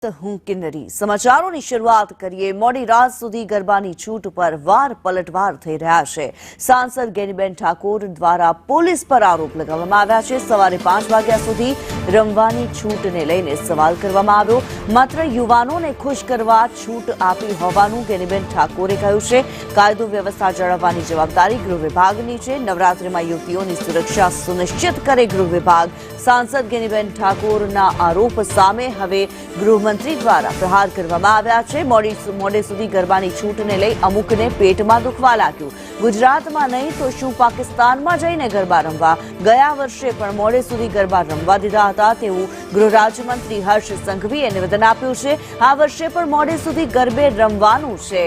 હું કિન્નરી સમાચારોની શરૂઆત કરીએ। મોડી રાત સુધી ગરબાની છૂટ પર વાર પલટવાર થઈ રહ્યા છે। સાંસદ ગેનીબેન ઠાકોર દ્વારા પોલીસ પર આરોપ લગાવવામાં આવ્યા છે। સવારે 5 વાગ્યા સુધી રમવાની છૂટને લઈને સવાલ કરવામાં આવ્યો। માત્ર યુવાનોને ખુશ કરવા છૂટ આપી હોવાનું ગેનીબેન ઠાકોરે કહ્યું છે। કાયદો વ્યવસ્થા જાળવવાની જવાબદારી ગૃહ વિભાગની છે। નવરાત્રિમાં યુવતીઓની સુરક્ષા સુનિશ્ચિત કરે ગૃહ વિભાગ। સાંસદ ગેનીબેન ઠાકોરના આરોપ સામે હવે ગૃહમંત્રી દ્વારા પ્રહાર કરવામાં આવ્યા છે। મોડે સુધી ગરબાની છૂટને લઈ અમુકને પેટમાં દુખવા લાગ્યું। ગુજરાતમાં નહીં તો શું પાકિસ્તાનમાં જઈને ગરબા રમવા? ગયા વર્ષે પણ મોડે સુધી ગરબા રમવા દીધા હતા તેવું ગૃહ રાજ્યમંત્રી હર્ષ સંઘવીએ નિવેદન આપ્યું છે। આ વર્ષે પણ મોડે સુધી ગરબે રમવાનું છે।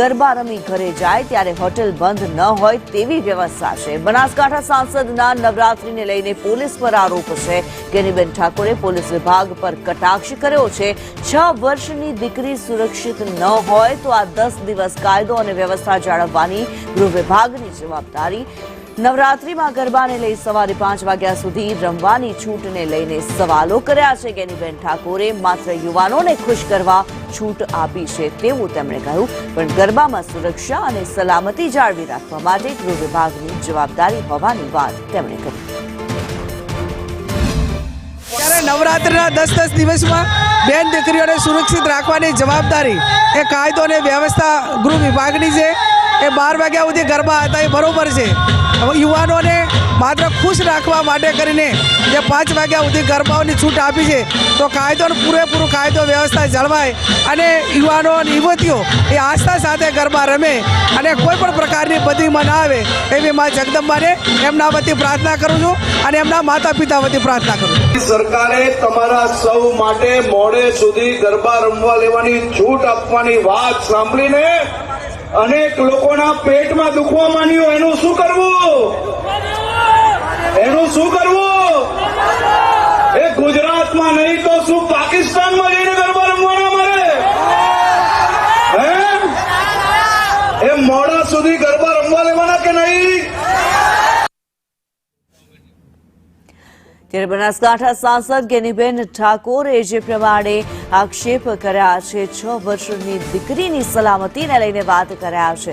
ગરબા રમી ઘરે જાય ત્યારે હોટેલ બંધ ન હોય તેવી વ્યવસ્થા છે। બનાસકાંઠા સાંસદના નવરાત્રિને લઈને પોલીસ પર આરોપ છે। ગેનીબેન ઠાકોરે પોલીસ વિભાગ પર કટાક્ષ કર્યો છે। 6 વર્ષની દીકરી સુરક્ષિત ન હોય તો આ 10 દિવસ કાયદો અને વ્યવસ્થા જાળવવાની ગૃહ વિભાગની જવાબદારી। નવરાત્રિમાં ગરબાને લઈ સવારે 5 વાગ્યા સુધી રમવાની છૂટને લઈને સવાલો કર્યા છે। ગેનીબેન ઠાકોરે માત્ર યુવાનોને ખુશ કરવા છૂટ આપી છે તેવું તેમણે કહ્યું, પણ ગરબામાં સુરક્ષા અને સલામતી જાળવી રાખવા માટે ગૃહ વિભાગની જવાબદારી હોવાની વાત તેમણે કરી। નવરાત્રિના 10 દિવસમાં બેન દીકરીઓને સુરક્ષિત રાખવાની જવાબદારી એ કાયદો અને વ્યવસ્થા ગૃહ વિભાગની છે। એ 12 વાગ્યા સુધી ગરબા હતા એ બરોબર છે। યુવાનોને માત્ર ખુશ રાખવા માટે કરીને જે 5 વાગ્યા સુધી ગરબાઓની છૂટ આપી છે તો કાયદોનું પૂરેપૂરું કાયદો વ્યવસ્થા જળવાય અને યુવાનો અને યુવતીઓ એ આસ્થા સાથે ગરબા રમે અને કોઈ પણ પ્રકારની બદીમાં ના આવે એવી મા જગદંબાને એમના વતી પ્રાર્થના કરું છું અને એમના માતા પિતા વતી પ્રાર્થના કરું છું। સરકારે તમારા સૌ માટે મોડે સુધી ગરબા રમવા લેવાની છૂટ આપવાની વાત સાંભળીને અનેક લોકોના પેટમાં દુખવા માંડ્યું। એનું શું કરવું? એ ગુજરાતમાં નહીં તો શું પાકિસ્તાનમાં જઈને ગરબા રમવાના મારે? એ મોડા સુધી ગરબા રમવા લેવાના કે નહીં? ત્યારે બનાસકાંઠા સાંસદ ગેનીબેન ઠાકોરે જે પ્રમાણે આક્ષેપ કર્યા છે, 6 વર્ષની દીકરીની સલામતીને લઈને વાત કર્યા છે।